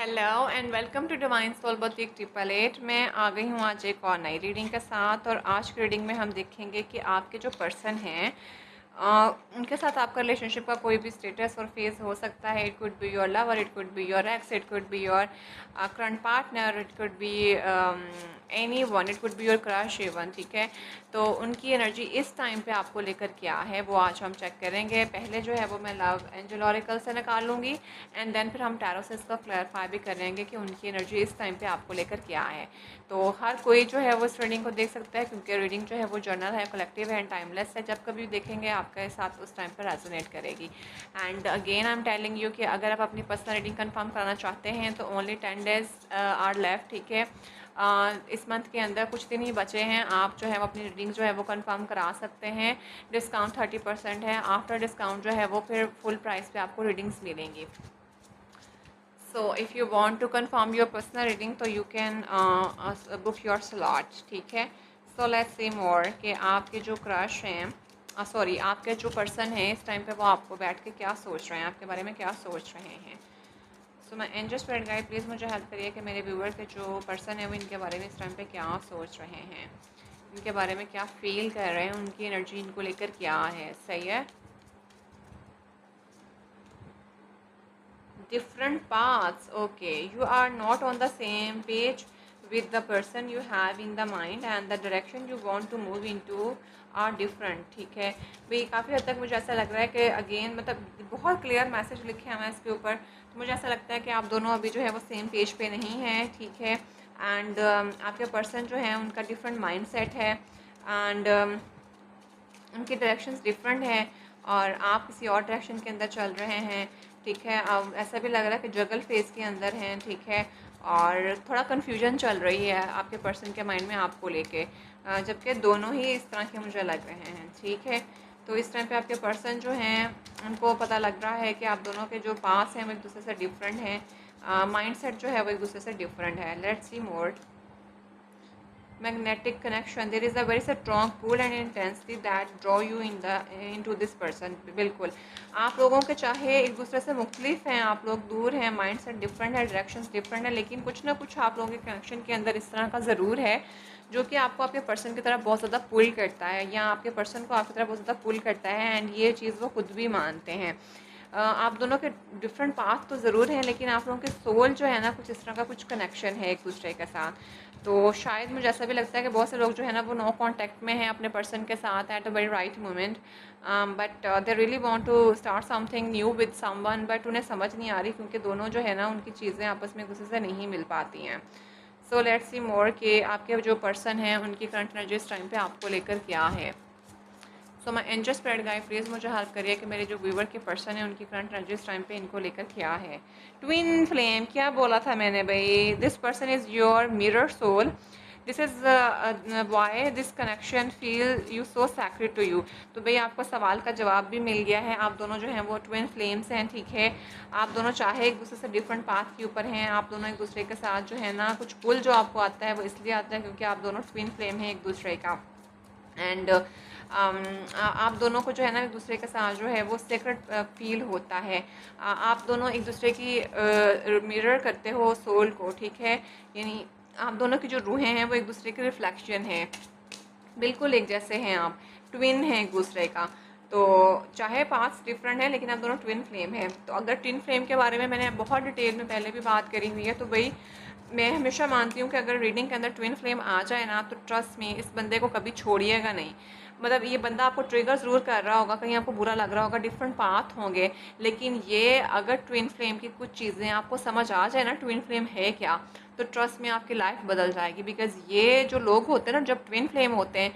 Hello and welcome to divine soul boutique 888। मैं आ गई हूँ आज एक और नई रीडिंग के साथ। और आज की रीडिंग में हम देखेंगे कि आपके जो पर्सन हैं उनके साथ आपका रिलेशनशिप का कोई भी स्टेटस और फेज हो सकता है। It could be your lover, it could be your x, it could be your current partner, it could be any one, it could be your crush even. ठीक है, तो उनकी एनर्जी इस टाइम पे आपको लेकर क्या है वो आज हम चेक करेंगे। पहले जो है वो मैं लव एंजल ऑरिकल से निकालूंगी एंड देन फिर हम टैरो से इसका क्लैरिफाई भी करेंगे कि उनकी एनर्जी इस टाइम पे आपको लेकर क्या है। तो हर कोई जो है वो इस रीडिंग को देख सकता है क्योंकि रीडिंग जो है वो जर्नल है, कलेक्टिव है एंड टाइमलेस है। जब कभी देखेंगे आपके साथ उस टाइम पर रेजोनेट करेगी। And again I am telling you कि अगर आप अपनी पर्सनल रीडिंग कंफर्म कराना चाहते हैं तो ओनली 10 डेज आर लेफ्ट। ठीक है, इस मंथ के अंदर कुछ दिन ही बचे हैं। आप जो है वो अपनी रीडिंग जो है वो कंफर्म करा सकते हैं। डिस्काउंट 30% है। आफ्टर डिस्काउंट जो है वो फिर फुल प्राइस पे आपको रीडिंग्स मिलेंगी। So if you want to confirm your personal reading तो you can book your slot। ठीक है, so let's see more कि आपके जो क्रश हैं सॉरी आपके जो पर्सन है इस टाइम पे वो आपको बैठ के क्या सोच रहे हैं, आपके बारे में क्या सोच रहे हैं। सो मैं एंजल स्पिरिट गाइड प्लीज़ मुझे हेल्प करिए कि मेरे व्यूअर के जो पर्सन है वो इनके बारे में इस टाइम पे क्या सोच रहे हैं, इनके बारे में क्या फील कर रहे हैं, उनकी एनर्जी इनको लेकर क्या है। सही है, different paths, okay, you are not on the same page with the person you have in the mind and the direction you want to move into are different। ठीक है भाई, काफ़ी हद तक मुझे ऐसा लग रहा है कि अगेन मतलब बहुत क्लियर मैसेज लिखे हैं मैं इसके ऊपर। तो मुझे ऐसा लगता है कि आप दोनों अभी जो है वो सेम पेज पे नहीं हैं। ठीक है, एंड आपके पर्सन जो है उनका डिफरेंट माइंड सेट है एंड उनकी डायरेक्शंस डिफरेंट हैं और आप किसी और डायरेक्शन के अंदर चल रहे हैं। ठीक है, अब ऐसा भी लग रहा है कि जगल फेज के अंदर हैं। ठीक है, और थोड़ा कन्फ्यूजन चल रही है आपके पर्सन के माइंड में आपको लेके, जबकि दोनों ही इस तरह के मुझे लग रहे हैं। ठीक है, तो इस टाइम पे आपके पर्सन जो हैं उनको पता लग रहा है कि आप दोनों के जो पास हैं वो एक दूसरे से डिफरेंट हैं, माइंड सेट जो है वो एक दूसरे से डिफरेंट है। Let's see more. magnetic connection, there is a very strong pull and intensity that draw you into this person। बिल्कुल आप लोगों के चाहे एक दूसरे से मुख्तलिफ हैं, आप लोग दूर हैं, माइंड सेट डिफरेंट है, डायरेक्शंस डिफरेंट है, लेकिन कुछ ना कुछ आप लोगों के कनेक्शन के अंदर इस तरह का ज़रूर है जो कि आपको आपके पर्सन की तरफ बहुत ज़्यादा पुल करता है या आपके पर्सन को आपकी तरफ बहुत ज़्यादा पुल करता है। एंड ये चीज़ वो खुद भी मानते हैं। आप दोनों के डिफरेंट पाथ तो ज़रूर हैं लेकिन आप लोगों के सोल जो है ना कुछ इस तरह का कुछ कनेक्शन है एक दूसरे के साथ। तो शायद मुझे ऐसा भी लगता है कि बहुत से लोग जो है ना वो नो कांटेक्ट में हैं अपने पर्सन के साथ at a very right moment, but they really want to start something new with someone, but उन्हें समझ नहीं आ रही क्योंकि दोनों जो है ना उनकी चीज़ें आपस में एक दूसरे से नहीं मिल पाती हैं। सो लेट्स सी मोर कि आपके जो पर्सन हैं उनकी करंट एनर्जी इस टाइम पे आपको लेकर क्या है। सो मैं एंजल स्पिरिट गाइड प्लीज़ मुझे हेल्प करिए कि मेरे जो व्यूवर के पर्सन है उनकी करंट एनर्जी इस टाइम पे इनको लेकर क्या है। ट्विन फ्लेम, क्या बोला था मैंने भाई, this person is your mirror soul, this is why this connection feel you so sacred to you. तो भाई आपको सवाल का जवाब भी मिल गया है। आप दोनों जो हैं वो ट्विन फ्लेम्स हैं। ठीक है, आप दोनों चाहे एक दूसरे से डिफरेंट पाथ के ऊपर हैं, आप दोनों एक दूसरे के साथ जो है ना कुछ पुल जो आपको आता है वो इसलिए आता है क्योंकि आप दोनों ट्विन फ्लेम हैं एक दूसरे का। एंड आप दोनों को जो है ना एक दूसरे के साथ जो है वो सेक्रेट फील होता है। आप दोनों एक दूसरे की मिरर करते हो सोल को। ठीक है, यानी आप दोनों की जो रूहें हैं वो एक दूसरे की रिफ्लेक्शन है, बिल्कुल एक जैसे हैं, आप ट्विन हैं एक दूसरे का। तो चाहे पाथ्स डिफरेंट है लेकिन आप दोनों ट्विन फ्लेम हैं। तो अगर ट्विन फ्लेम के बारे में मैंने बहुत डिटेल में पहले भी बात करी हुई है, तो भाई मैं हमेशा मानती हूँ कि अगर रीडिंग के अंदर ट्विन फ्लेम आ जाए ना तो ट्रस्ट में इस बंदे को कभी छोड़िएगा नहीं। मतलब ये बंदा आपको ट्रिगर ज़रूर कर रहा होगा, कहीं आपको बुरा लग रहा होगा, डिफरेंट पाथ होंगे, लेकिन ये अगर ट्विन फ्लेम की कुछ चीज़ें आपको समझ आ जाए ना ट्विन फ्लेम है क्या, तो ट्रस्ट में आपकी लाइफ बदल जाएगी। बिकॉज़ ये जो लोग होते हैं ना जब ट्विन फ्लेम होते हैं,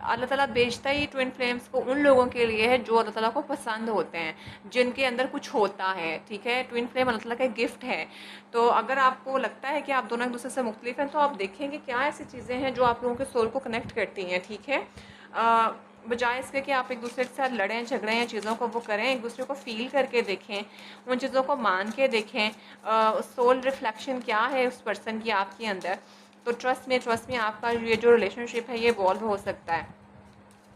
अल्लाह ताला भेजता ही ट्विन फ्लेम्स को उन लोगों के लिए है जो अल्लाह ताला को पसंद होते हैं, जिनके अंदर कुछ होता है। ठीक है, ट्विन फ्लेम अल्लाह ताला का गिफ्ट है। तो अगर आपको लगता है कि आप दोनों एक दूसरे से मुख्तलिफ हैं तो आप देखेंगे क्या ऐसी चीज़ें हैं जो आप लोगों के सोल को कनेक्ट करती हैं। ठीक है, बजाय इसके कि आप एक दूसरे के साथ लड़ें झगड़ें या चीज़ों को वो करें, एक दूसरे को फील करके देखें, उन चीज़ों को मान के देखें, सोल रिफ्लेक्शन क्या है उस पर्सन की आपके अंदर। तो ट्रस्ट में आपका ये जो रिलेशनशिप है ये इवॉल्व हो सकता है।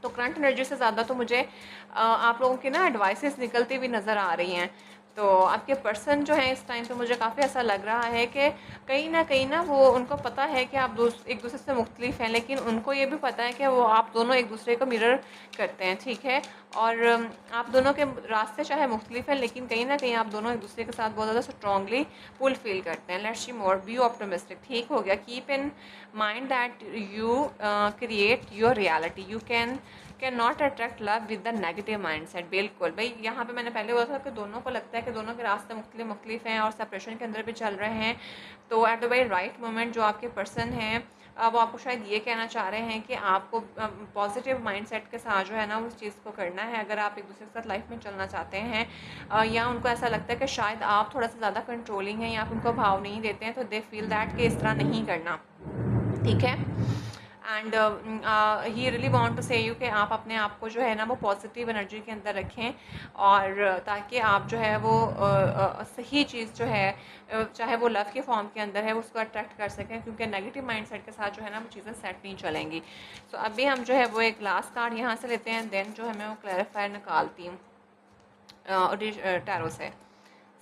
तो करंट एनर्जी से ज़्यादा तो मुझे आप लोगों की ना एडवाइसेस निकलती हुई नज़र आ रही हैं। तो आपके पर्सन जो है इस टाइम पे मुझे काफ़ी ऐसा लग रहा है कि कहीं ना वो उनको पता है कि आप एक दूसरे से मुख्तलिफ हैं, लेकिन उनको ये भी पता है कि वो आप दोनों एक दूसरे को मिरर करते हैं, ठीक है। और आप दोनों के रास्ते चाहे मुख्तलिफ हैं, लेकिन कहीं ना कहीं आप दोनों एक दूसरे के साथ बहुत ज़्यादा स्ट्रॉन्गली पुल फील करते हैं। Let's see more, be optimistic, ठीक हो गया। Keep in mind that you create your reality, you can not attract love with the negative mind set. बिल्कुल भाई, यहाँ पे मैंने पहले बोला था कि दोनों को लगता है कि दोनों के रास्ते मुख्तलिफ हैं और सेपरेशन के अंदर भी चल रहे हैं। तो at the very right moment जो आपके पर्सन हैं वो आपको शायद ये कहना चाह रहे हैं कि आपको पॉजिटिव माइंडसेट के साथ जो है ना उस चीज़ को करना है, अगर आप एक दूसरे के साथ लाइफ में चलना चाहते हैं। या उनको ऐसा लगता है कि शायद आप थोड़ा सा ज़्यादा कंट्रोलिंग हैं या आप उनको भाव नहीं देते हैं, तो दे फील दैट कि इस तरह नहीं करना, ठीक है। And he really want to say you कि आप अपने आप को जो है ना वो पॉजिटिव एनर्जी के अंदर रखें, और ताकि आप जो है वो सही चीज़ जो है चाहे वो लव के फॉर्म के अंदर है उसको अट्रैक्ट कर सकें, क्योंकि नेगेटिव माइंडसेट के साथ जो है ना वो चीज़ें सेट नहीं चलेंगी। सो अभी हम जो है वो एक लास्ट कार्ड यहाँ से लेते हैं, देन जो है मैं वो क्लैरिफायर निकालती हूँ टैरो से।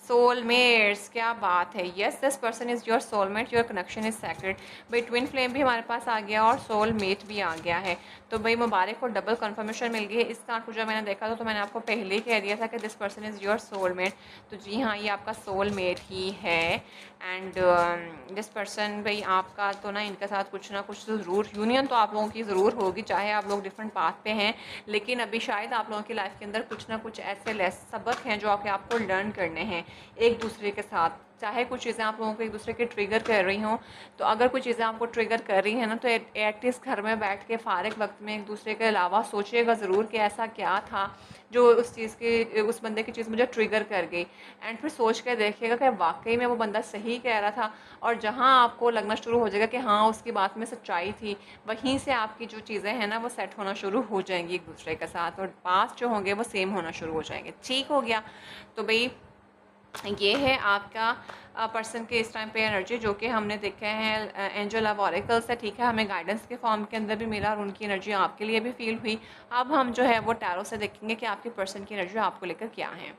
सोलमेट्स, क्या बात है। Yes, this person is your soulmate, your connection is sacred. भाई ट्विन फ्लेम भी हमारे पास आ गया और सोलमेट भी आ गया है, तो भाई मुबारक को डबल कंफर्मेशन मिल गई है। इस कार्ड को जब मैंने देखा तो मैंने आपको पहले ही कह दिया था कि this person is your soulmate, तो जी हाँ ये आपका सोलमेट ही है। एंड दिस पर्सन भाई आपका तो ना इनके साथ कुछ ना कुछ तो ज़रूर यूनियन तो आप लोगों की ज़रूर होगी, चाहे आप लोग डिफरेंट पाथ पे हैं, लेकिन अभी शायद आप लोगों की लाइफ के अंदर कुछ ना कुछ ऐसे सबक हैं जो आपको लर्न करने हैं एक दूसरे के साथ। चाहे कुछ चीज़ें आप लोगों को एक दूसरे के ट्रिगर कर रही हों, तो अगर कुछ चीज़ें आपको ट्रिगर कर रही हैं ना, तो एटलीस्ट घर में बैठ के फ़ारिग वक्त में एक दूसरे के अलावा सोचिएगा ज़रूर कि ऐसा क्या था जो उस चीज़ की उस बंदे की चीज़ मुझे ट्रिगर कर गई, एंड फिर सोच कर देखिएगा कि वाकई में वो बंदा सही कह रहा था, और जहाँ आपको लगना शुरू हो जाएगा कि हाँ उसकी बात में सच्चाई थी, वहीं से आपकी जो चीज़ें हैं ना वो सेट होना शुरू हो जाएंगी एक दूसरे के साथ, और पास जो होंगे वो सेम होना शुरू हो जाएंगे, ठीक हो गया। तो भाई ये है आपका पर्सन के इस टाइम पे एनर्जी, जो कि हमने देखे हैं एंजल ऑफ ऑरेकल से, ठीक है। हमें गाइडेंस के फॉर्म के अंदर भी मिला और उनकी एनर्जी आपके लिए भी फील हुई। अब हम जो है वो टैरो से देखेंगे कि आपके पर्सन की एनर्जी आपको लेकर क्या है।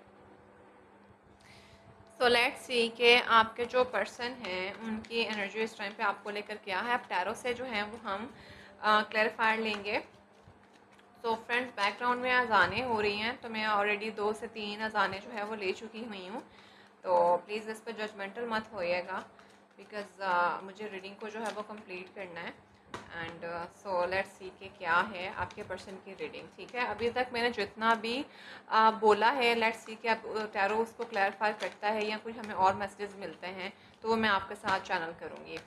सो लेट्स सी कि आपके जो पर्सन हैं उनकी एनर्जी इस टाइम पे आपको लेकर क्या है। अब टैरो से जो है वो हम क्लैरिफायर लेंगे। तो फ्रेंड्स, बैकग्राउंड में अजानें हो रही हैं, तो मैं ऑलरेडी 2 से 3 अजानें जो है वो ले चुकी हुई हूँ, तो प्लीज़ इस पर जजमेंटल मत होइएगा, बिकॉज़ मुझे रीडिंग को जो है वो कंप्लीट करना है। एंड सो लेट्स सी कि क्या है आपके पर्सन की रीडिंग, ठीक है। अभी तक मैंने जितना भी बोला है, लेट्स सी कि आप टैरो उसको क्लैरिफाई करता है या कुछ हमें और मैसेजेस मिलते हैं तो वो मैं आपके साथ चैनल करूँगी।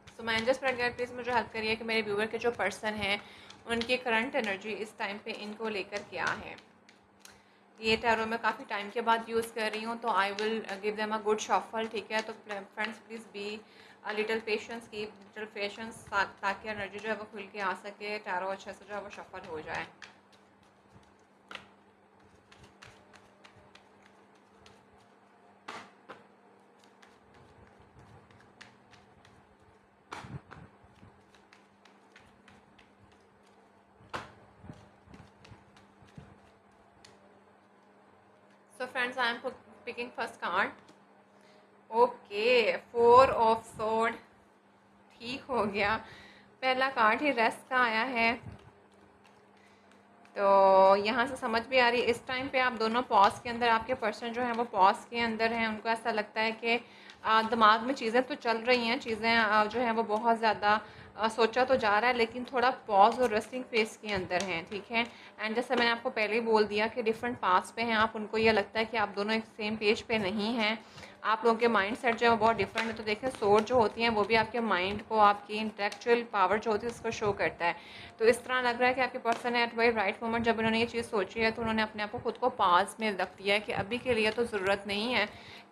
सो मैं एंजल स्प्रेड गाइड प्लीज़ मुझे हेल्प करिए कि मेरे व्यूअर के जो पर्सन हैं उनकी करंट एनर्जी इस टाइम पे इनको लेकर क्या है। ये टैरो मैं काफ़ी टाइम के बाद यूज़ कर रही हूँ, तो I will give them a good shuffle, ठीक है। तो friends please be little patience, की लिटिल पेशेंस, ताकि एनर्जी जो है वो खुल के आ सके, टैरो अच्छे से जो है वो शफल हो जाए। So friends, I am picking first card. Okay, 4 of sword, ठीक हो गया। पहला कार्ड ही रेस्ट का आया है, तो यहाँ से समझ भी आ रही है इस टाइम पे आप दोनों पॉज के अंदर, आपके पर्सन जो हैं वो पॉज के अंदर हैं। उनको ऐसा लगता है कि दिमाग में चीज़ें तो चल रही हैं, चीज़ें जो हैं वो बहुत ज़्यादा सोचा तो जा रहा है, लेकिन थोड़ा पॉज और रेस्टिंग फेस के अंदर हैं, ठीक है। एंड जैसे मैंने आपको पहले ही बोल दिया कि डिफरेंट पाथ्स पे हैं आप, उनको ये लगता है कि आप दोनों एक सेम पेज पे नहीं हैं, आप लोगों के माइंड सेट जो है वो बहुत डिफरेंट है। तो देखें, सोच जो होती हैं वो भी आपके माइंड को, आपकी इंटेलेक्चुअल पावर जो होती है उसको शो करता है। तो इस तरह लग रहा है कि आपके पर्सन है एट वेरी राइट मोमेंट, जब उन्होंने ये चीज़ सोची है तो उन्होंने अपने आप को खुद को पास में रख दिया है कि अभी के लिए तो ज़रूरत नहीं है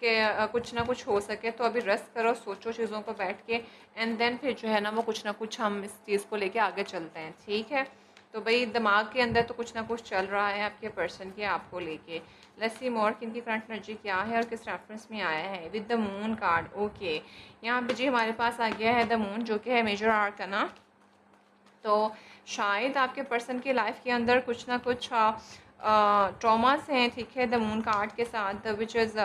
कि कुछ ना कुछ हो सके, तो अभी रेस्ट करो, सोचो चीज़ों को बैठ के, एंड देन फिर जो है ना वो कुछ ना कुछ हम इस चीज़ को लेके आगे चलते हैं, ठीक है। तो भाई दिमाग के अंदर तो कुछ ना कुछ चल रहा है आपके पर्सन के आपको लेके। लेट्स सी मोर कि इनकी करंट एनर्जी क्या है और किस रेफरेंस में आया है with the moon card. Okay, यहाँ पे जी हमारे पास आ गया है द मून, जो कि है मेजर आर्कना। तो शायद आपके पर्सन की लाइफ के अंदर कुछ ना कुछ ट्रॉमास हैं, ठीक है, द मून कार्ड के साथ, which is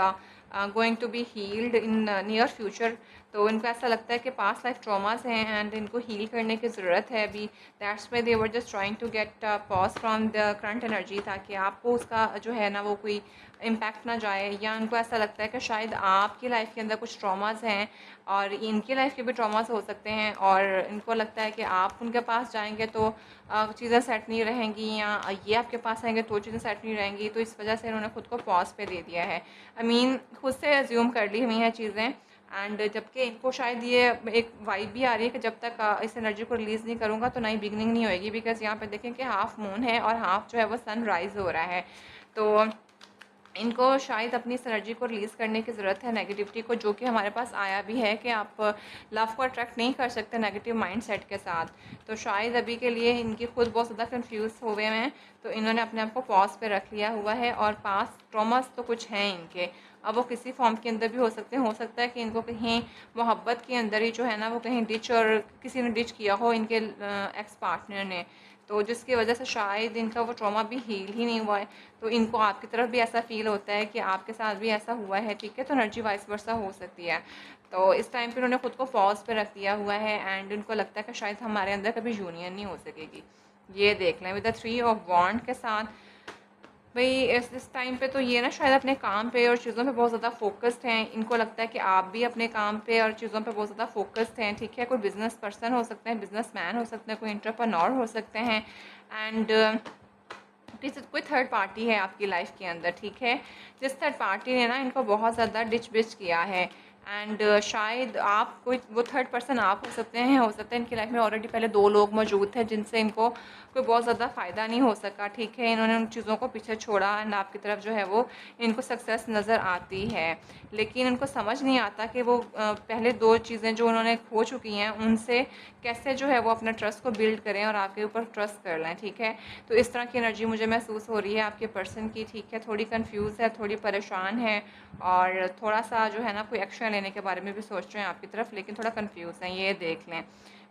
going to be healed in near future. तो इनको ऐसा लगता है कि पास्ट लाइफ ट्रॉमास हैं एंड इनको हील करने की ज़रूरत है अभी। That's why they were just trying to get pause from the current energy, ताकि आपको उसका जो है ना वो कोई इम्पैक्ट ना जाए। या उनको ऐसा लगता है कि शायद आपकी लाइफ के अंदर कुछ ट्रॉमास हैं और इनकी लाइफ के भी ट्रॉमास हो सकते हैं, और इनको लगता है कि आप उनके पास जाएंगे तो चीज़ें सेट नहीं रहेंगी, या ये आपके पास आएंगे तो चीज़ें सेट नहीं रहेंगी। तो इस वजह से इन्होंने खुद को पॉज पे दे दिया है। आई मीन खुद से एज्यूम कर ली हुई हैं चीज़ें। एंड जबकि इनको शायद ये एक वाइब भी आ रही है कि जब तक इस एनर्जी को रिलीज़ नहीं करूँगा तो नई बिगनिंग नहीं होएगी। बिकॉज यहाँ पे देखें कि हाफ मून है और हाफ जो है वो सन राइज हो रहा है। तो इनको शायद अपनी इस एनर्जी को रिलीज़ करने की ज़रूरत है, नेगेटिविटी को, जो कि हमारे पास आया भी है कि आप लव को अट्रैक्ट नहीं कर सकते नेगेटिव माइंडसेट के साथ। तो शायद अभी के लिए इनकी खुद बहुत ज़्यादा कंफ्यूज हो हुए हैं, तो इन्होंने अपने आप को पॉज पे रख लिया हुआ है। और पास ट्रॉमास तो कुछ हैं इनके, अब वो किसी फॉर्म के अंदर भी हो सकते हैं। हो सकता है कि इनको कहीं मोहब्बत के अंदर ही जो है ना वो कहीं डिच, और किसी ने डिच किया हो इनके एक्स पार्टनर ने, तो जिसकी वजह से शायद इनका वो ट्रॉमा भी हील ही नहीं हुआ है। तो इनको आपकी तरफ भी ऐसा फ़ील होता है कि आपके साथ भी ऐसा हुआ है, ठीक है। तो एनर्जी वाइस वर्सा हो सकती है। तो इस टाइम पे उन्होंने खुद को पॉज पे रख दिया हुआ है एंड उनको लगता है कि शायद हमारे अंदर कभी यूनियन नहीं हो सकेगी। ये देख लें विद द 3 ऑफ वॉन्ड के साथ। भाई इस टाइम पे तो ये ना शायद अपने काम पे और चीज़ों पे बहुत ज़्यादा फोकस्ड हैं। इनको लगता है कि आप भी अपने काम पे और चीज़ों पे बहुत ज़्यादा फोकस्ड हैं, ठीक है। कोई बिजनेस पर्सन हो सकते हैं, बिजनेस मैन हो सकते हैं, कोई एंटरप्रेन्योर हो सकते हैं, एंड किसी कोई थर्ड पार्टी है आपकी लाइफ के अंदर, ठीक है। जिस थर्ड पार्टी ने ना इनको बहुत ज़्यादा डिच बिच किया है, एंड शायद आप कोई वो थर्ड पर्सन आप हो सकते हैं, हो सकता है इनकी लाइफ में ऑलरेडी पहले 2 लोग मौजूद थे जिनसे इनको कोई बहुत ज़्यादा फ़ायदा नहीं हो सका, ठीक है। इन्होंने उन चीज़ों को पीछे छोड़ा एंड आपकी तरफ जो है वो इनको सक्सेस नज़र आती है। लेकिन इनको समझ नहीं आता कि वो पहले 2 चीज़ें जो उन्होंने खो चुकी हैं उनसे कैसे जो है वो अपना ट्रस्ट को बिल्ड करें और आपके ऊपर ट्रस्ट कर लें, ठीक है। तो इस तरह की एनर्जी मुझे महसूस हो रही है आपके पर्सन की, ठीक है। थोड़ी कंफ्यूज है, थोड़ी परेशान है, और थोड़ा सा जो है ना कोई एक्शन लेने के बारे में भी सोच रहे हैं आपकी तरफ, लेकिन थोड़ा कंफ्यूज हैं। ये देख लें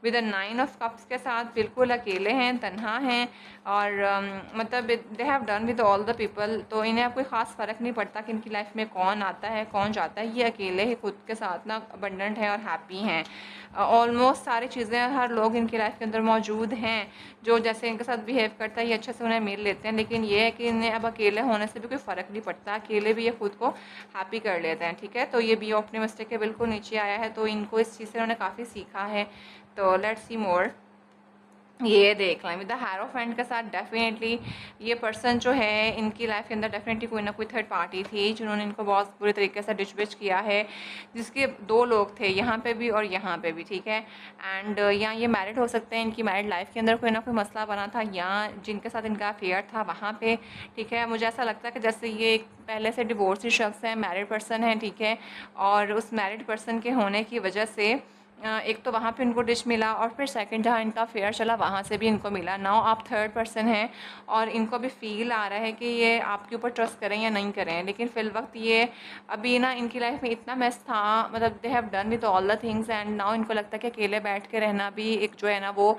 विद द 9 ऑफ कप्स के साथ, बिल्कुल अकेले हैं, तन्हा हैं, और मतलब they have done with all the people. तो इन्हें अब कोई ख़ास फ़र्क नहीं पड़ता कि इनकी लाइफ में कौन आता है कौन जाता है। ये अकेले ही खुद के साथ ना अबंडेंट है और हैप्पी हैं। ऑलमोस्ट सारी चीज़ें, हर लोग इनकी लाइफ के अंदर मौजूद हैं जो जैसे इनके साथ बिहेव करता है, ये अच्छे से उन्हें मिल लेते हैं। लेकिन ये है कि इन्हें अब अकेले होने से भी कोई फ़र्क नहीं पड़ता, अकेले भी ये खुद को हैप्पी कर लेते हैं, ठीक है। तो ये बी ऑप्टिमिस्टिक के बिल्कुल नीचे आया है, तो इनको इस चीज़ से उन्होंने काफ़ी सीखा है। तो लेट्स सी मोर। ये देख लें विद द हायरोफेंट के साथ, डेफिनेटली ये पर्सन जो है इनकी लाइफ के अंदर डेफिनेटली कोई ना कोई थर्ड पार्टी थी जिन्होंने इनको बहुत बुरे तरीके से डिच किया है, जिसके 2 लोग थे यहाँ पे भी और यहाँ पे भी, ठीक है। एंड या ये मैरिड हो सकते हैं, इनकी मैरिड लाइफ के अंदर कोई ना कोई मसला बना था, या जिनके साथ इनका अफेयर था वहाँ पे, ठीक है। मुझे ऐसा लगता है कि जैसे ये एक पहले से डिवोर्सी शख्स है, मैरिड पर्सन है, ठीक है, और उस मैरिड पर्सन के होने की वजह से एक तो वहाँ पे इनको डिश मिला, और फिर सेकंड जहाँ इनका अफेयर चला वहाँ से भी इनको मिला। नाउ आप थर्ड पर्सन हैं और इनको भी फील आ रहा है कि ये आपके ऊपर ट्रस्ट करें या नहीं करें। लेकिन फिल वक्त ये अभी ना इनकी लाइफ में इतना मेस था, मतलब they have done with all the things, and now इनको लगता है कि अकेले बैठ के रहना भी एक जो है ना वो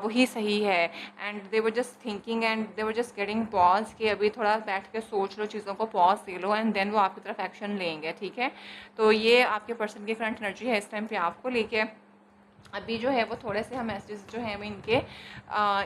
वही सही है। And they were just thinking and they were just getting pause कि अभी थोड़ा बैठ के सोच लो, चीज़ों को पॉज दे लो, एंड देन वो आपकी तरफ एक्शन लेंगे, ठीक है। तो ये आपके पर्सन की करंट एनर्जी है इस टाइम पे आपको लेके। अभी जो है वो थोड़े से हम मैसेजेस जो हैं वो इनके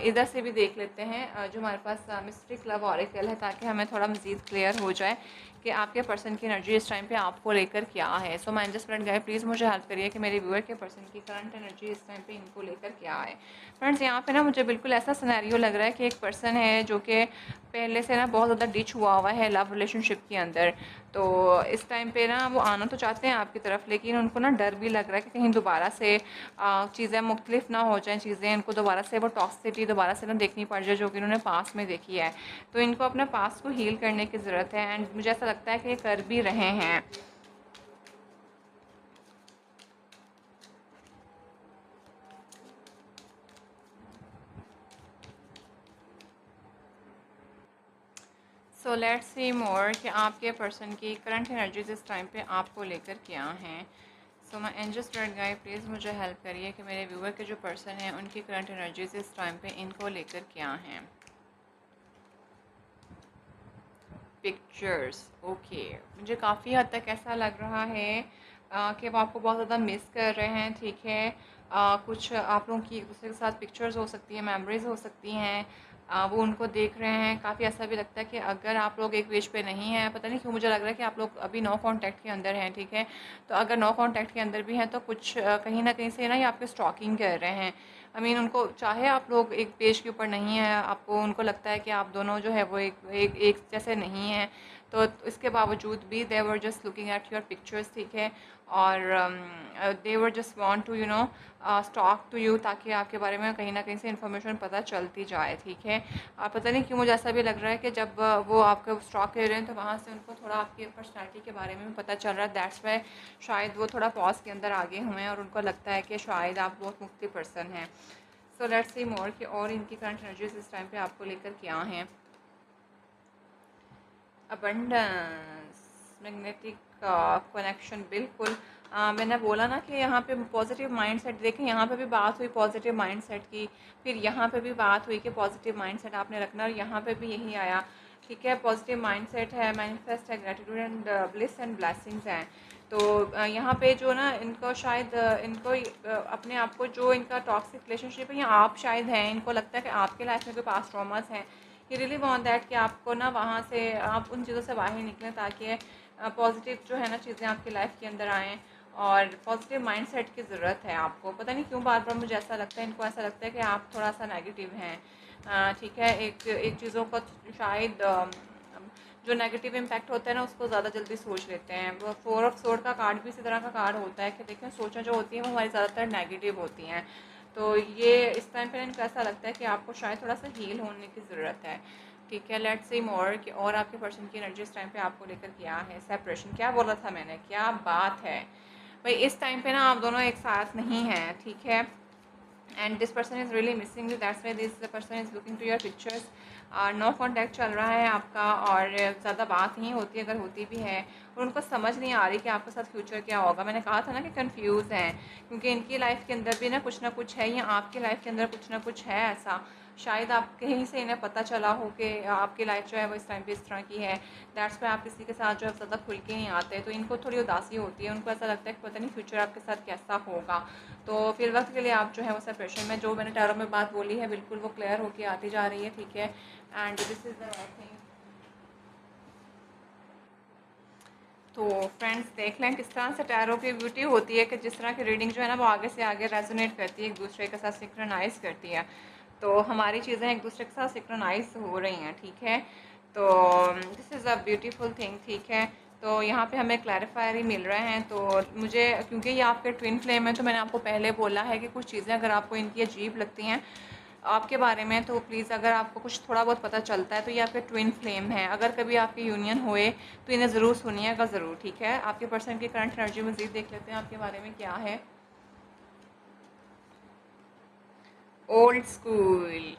इधर से भी देख लेते हैं, जो हमारे पास मिस्टिक लव ऑरेकल है, ताकि हमें थोड़ा मज़ीद क्लियर हो जाए कि आपके पर्सन की एनर्जी इस टाइम पे आपको लेकर क्या है। So mind just friend guys, please मुझे हेल्प करिए कि मेरे व्यूअर के पर्सन की करंट एनर्जी इस टाइम पे इनको लेकर क्या है। फ्रेंड्स यहाँ पे ना मुझे बिल्कुल ऐसा सिनेरियो लग रहा है कि एक पर्सन है जो कि पहले से ना बहुत ज़्यादा डिच हुआ है लव रिलेशनशिप के अंदर। तो इस टाइम पे ना वो आना तो चाहते हैं आपकी तरफ, लेकिन उनको ना डर भी लग रहा है कि कहीं दोबारा से चीज़ें मुख्तलिफ ना हो जाएं, चीज़ें इनको दोबारा से वो टॉक्सिसिटी दोबारा से ना देखनी पड़ जाए जो कि उन्होंने पास में देखी है। तो इनको अपने पास को हील करने की ज़रूरत है, एंड मुझे ऐसा लगता है कि ये कर भी रहे हैं। सो लेट्स सी मोर कि आपके पर्सन की करंट एनर्जीज इस टाइम पे आपको लेकर क्या हैं। So my angel spirit guide, please मुझे हेल्प करिए कि मेरे व्यूअर के जो पर्सन हैं उनकी करंट एनर्जीज इस टाइम पे इनको लेकर क्या हैं। पिक्चर्स। ओके, मुझे काफ़ी हद तक ऐसा लग रहा है कि वो आपको बहुत ज़्यादा मिस कर रहे हैं, ठीक है। कुछ आप लोगों की एक दूसरे के साथ पिक्चर्स हो सकती हैं, मेमोरीज हो सकती हैं, वो उनको देख रहे हैं। काफ़ी ऐसा भी लगता है कि अगर आप लोग एक पेज पे नहीं हैं, पता नहीं क्यों मुझे लग रहा है कि आप लोग अभी नो कांटेक्ट के अंदर हैं, ठीक है। तो अगर नो कांटेक्ट के अंदर भी हैं तो कुछ कहीं ना कहीं से ना ये आपके स्टॉकिंग कर रहे हैं। आई मीन उनको चाहे आप लोग एक पेज के ऊपर नहीं हैं, आपको उनको लगता है कि आप दोनों जो है वो एक जैसे नहीं हैं, तो इसके बावजूद भी they were just looking at your pictures, ठीक है। और they were just want to stalk to you, ताकि आपके बारे में कहीं ना कहीं से इन्फॉर्मेशन पता चलती जाए, ठीक है। पता नहीं क्यों मुझे ऐसा भी लग रहा है कि जब वो आपका स्टॉक कर रहे हैं तो वहाँ से उनको थोड़ा आपकी पर्सनैलिटी के बारे में भी पता चल रहा है। दैट्स वाई शायद वो थोड़ा पॉज के अंदर आगे हुए हैं और उनको लगता है कि शायद आप बहुत मुख्तलिफ पर्सन हैं। सो लेट्स सी मोर कि और इनकी करंट एनर्जीज इस टाइम पे आपको लेकर क्या हैं। अबंडेंस, मैग्नेटिक कनेक्शन, बिल्कुल। मैंने बोला ना कि यहाँ पे पॉजिटिव माइंडसेट, देखें यहाँ पे भी बात हुई पॉजिटिव माइंडसेट की, फिर यहाँ पे भी बात हुई कि पॉजिटिव माइंडसेट आपने रखना, और यहाँ पे भी यही आया, ठीक है। पॉजिटिव माइंडसेट है, मैनिफेस्ट है, gratitude and bliss and blessings हैं। तो यहाँ पे जो ना इनको शायद इनको अपने आप को, जो इनका टॉक्सिक रिलेशनशिप है या आप शायद हैं, इनको लगता है कि आपके लाइफ में कोई पास्ट ट्रॉमास हैं। ये रियली वांट दैट कि आपको ना वहाँ से आप उन चीज़ों से बाहर निकलें, ताकि पॉजिटिव जो है ना चीज़ें आपकी लाइफ के अंदर आएँ। और पॉजिटिव माइंडसेट की ज़रूरत है आपको। पता नहीं क्यों बार बार मुझे ऐसा लगता है, इनको ऐसा लगता है कि आप थोड़ा सा नेगेटिव हैं, ठीक है। एक चीज़ों का शायद जो नेगेटिव इम्पैक्ट होता है ना उसको ज़्यादा जल्दी सोच लेते हैं। वो 4 ऑफ सोर्ड का कार्ड भी इसी तरह का कार्ड होता है कि देखें सोचें जो होती हैं वो हमारी ज़्यादातर नेगेटिव होती हैं। तो ये इस टाइम पे इनको ऐसा लगता है कि आपको शायद थोड़ा सा हील होने की ज़रूरत है, ठीक है। लेट्स सी मोर कि और आपके पर्सन की एनर्जी इस टाइम पे आपको लेकर क्या है। सेपरेशन, क्या बोला था मैंने, क्या बात है भाई। इस टाइम पे ना आप दोनों एक साथ नहीं हैं, ठीक है। And this person is really missing you, that's why this person is looking to your pictures. No contact चल रहा है आपका, और ज़्यादा बात नहीं होती, अगर होती भी है और उनको समझ नहीं आ रही कि आपके साथ फ्यूचर क्या होगा। मैंने कहा था ना कि कंफ्यूज हैं, क्योंकि इनकी लाइफ के अंदर भी ना कुछ है, या आपकी लाइफ के अंदर कुछ ना कुछ है ऐसा। शायद आप कहीं से इन्हें पता चला हो कि आपकी लाइफ जो है वो इस टाइम पे इस तरह की है। दैट्स वाई आप किसी के साथ जो है ज़्यादा खुल के नहीं आते, तो इनको थोड़ी उदासी होती है। उनको ऐसा लगता है कि पता नहीं फ्यूचर आपके साथ कैसा होगा। तो फिर वक्त के लिए आप जो है वो सेपरेशन में, जो मैंने टैरो में बात बोली है बिल्कुल वो क्लियर होके आती जा रही है, ठीक है। And this is the right thing. तो फ्रेंड्स देख लें किस तरह से टैरो की ब्यूटी होती है कि जिस तरह की रीडिंग जो है ना वो आगे से आगे रेजोनेट करती है, एक दूसरे के साथ सिंक्रोनाइज करती है। तो हमारी चीज़ें एक दूसरे के साथ सिंक्रोनाइज हो रही हैं, ठीक है। तो this is a beautiful thing, ठीक है। तो यहाँ पे हमें क्लैरिफायर ही मिल रहे हैं। तो मुझे, क्योंकि ये आपके ट्विन फ्लेम है, तो मैंने आपको पहले बोला है कि कुछ चीज़ें अगर आपको इनकी अजीब लगती हैं आपके बारे में, तो प्लीज़ अगर आपको कुछ थोड़ा बहुत पता चलता है तो ये आपके ट्विन फ्लेम है। अगर कभी आपकी यूनियन होए तो इन्हें ज़रूर सुनिएगा, ज़रूर, ठीक है। आपके पर्सन की करंट एनर्जी मज़ीद देख लेते हैं आपके बारे में क्या है। Old school,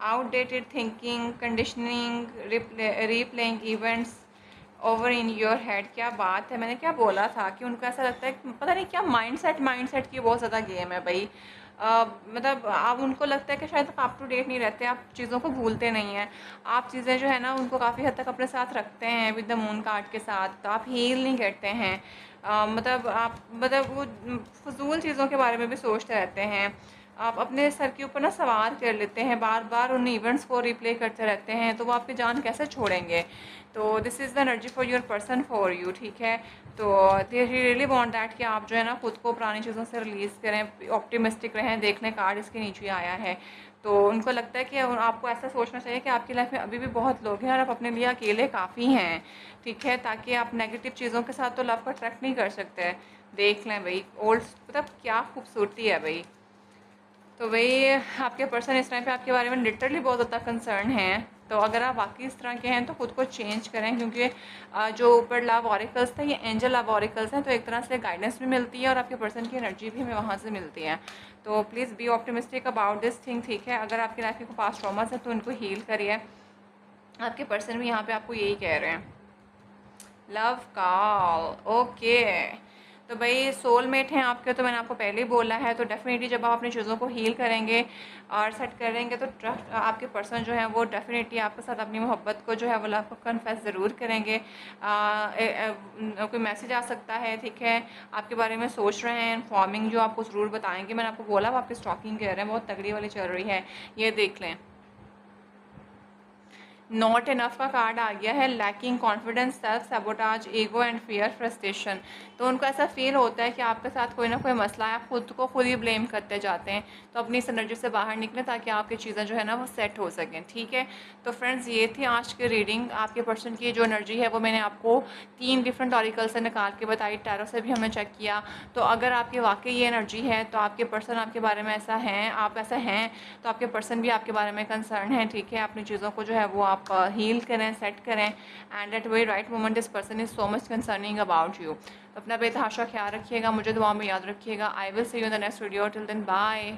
outdated thinking, conditioning, replaying events over in your head. क्या बात है, मैंने क्या बोला था कि उनको ऐसा लगता है कि पता नहीं क्या माइंडसेट की बहुत ज़्यादा गेम है भाई। मतलब आप, उनको लगता है कि शायद आप अप टू डेट नहीं रहते, आप चीज़ों को भूलते नहीं हैं। आप चीज़ें जो है ना उनको काफ़ी हद तक अपने साथ रखते हैं विद द मून कार्ड के साथ, तो आप हील नहीं करते हैं। मतलब आप, मतलब वो फजूल चीज़ों के बारे में भी सोचते रहते हैं। आप अपने सर के ऊपर ना सवार कर लेते हैं, बार बार उन इवेंट्स को रिप्ले करते रहते हैं, तो वो आपकी जान कैसे छोड़ेंगे। तो this is the energy for your person for you, ठीक है। तो दे रियली वांट दैट कि आप जो है ना खुद को पुरानी चीज़ों से रिलीज़ करें, ऑप्टिमिस्टिक रहें। देखने कार्ड इसके नीचे आया है, तो उनको लगता है कि आपको ऐसा सोचना चाहिए कि आपकी लाइफ में अभी भी बहुत लोग हैं और आप अपने लिए अकेले काफ़ी हैं, ठीक है। ताकि आप नेगेटिव चीज़ों के साथ तो लव को अट्रैक्ट नहीं कर सकते। देख लें भाई, ओल्ड, मतलब क्या खूबसूरती है भाई। तो वही आपके पर्सन इस टाइम पे आपके बारे में लिटरली बहुत ज़्यादा कंसर्न है। तो अगर आप वाकई इस तरह के हैं तो खुद को चेंज करें, क्योंकि जो ऊपर लव ऑरिकल्स थे ये एंजल लव ऑरिकल्स हैं, तो एक तरह से गाइडेंस भी मिलती है और आपके पर्सन की एनर्जी भी हमें वहाँ से मिलती है। तो please be optimistic about this thing, ठीक है। अगर आपकी लाइफ के पास ट्रॉमास है तो उनको हील करिए। आपके पर्सन भी यहाँ पर आपको यही कह रहे हैं। Love call, okay. तो भाई सोलमेट हैं आपके, तो मैंने आपको पहले ही बोला है। तो डेफ़िनेटली जब आप अपनी चीज़ों को हील करेंगे और सेट करेंगे तो ट्रस्ट आपके पर्सन जो है वो डेफ़िनेटली आपके साथ अपनी मोहब्बत को जो है वो आपको कन्फेस ज़रूर करेंगे। कोई मैसेज आ सकता है, ठीक है, आपके बारे में सोच रहे हैं, इन्फॉर्मिंग जो आपको ज़रूर बताएंगे। मैंने आपको बोला वो आपकी स्टॉकिंग कर रहे हैं, बहुत तगड़ी वाली चल रही है, ये देख लें। नॉट इनफ का कार्ड आ गया है, lacking confidence, self sabotage, ego and fear, frustration. तो उनको ऐसा फील होता है कि आपके साथ कोई ना कोई मसला है, आप खुद को खुद ही ब्लेम करते जाते हैं। तो अपनी इस एनर्जी से बाहर निकलें ताकि आपकी चीज़ें जो है ना वो सेट हो सकें, ठीक है। तो फ्रेंड्स ये थी आज की रीडिंग। आपके पर्सन की जो एनर्जी है वो मैंने आपको 3 डिफरेंट ऑरिकल से निकाल के बताई, टैरो से भी हमने चेक किया। तो अगर आपकी वाकई ये एनर्जी है तो आपके पर्सन आपके बारे में ऐसा हैं, आप ऐसा हैं, तो आपके पर्सन भी आपके बारे में कंसर्न है, ठीक है। अपनी चीज़ों को जो है वो आप हील करें, सेट करें, and at very right moment this person is so much concerning about you. तो अपना बेतहाशा ख्याल रखिएगा, मुझे दुआ में याद रखिएगा। I will see you in the next video, till then bye.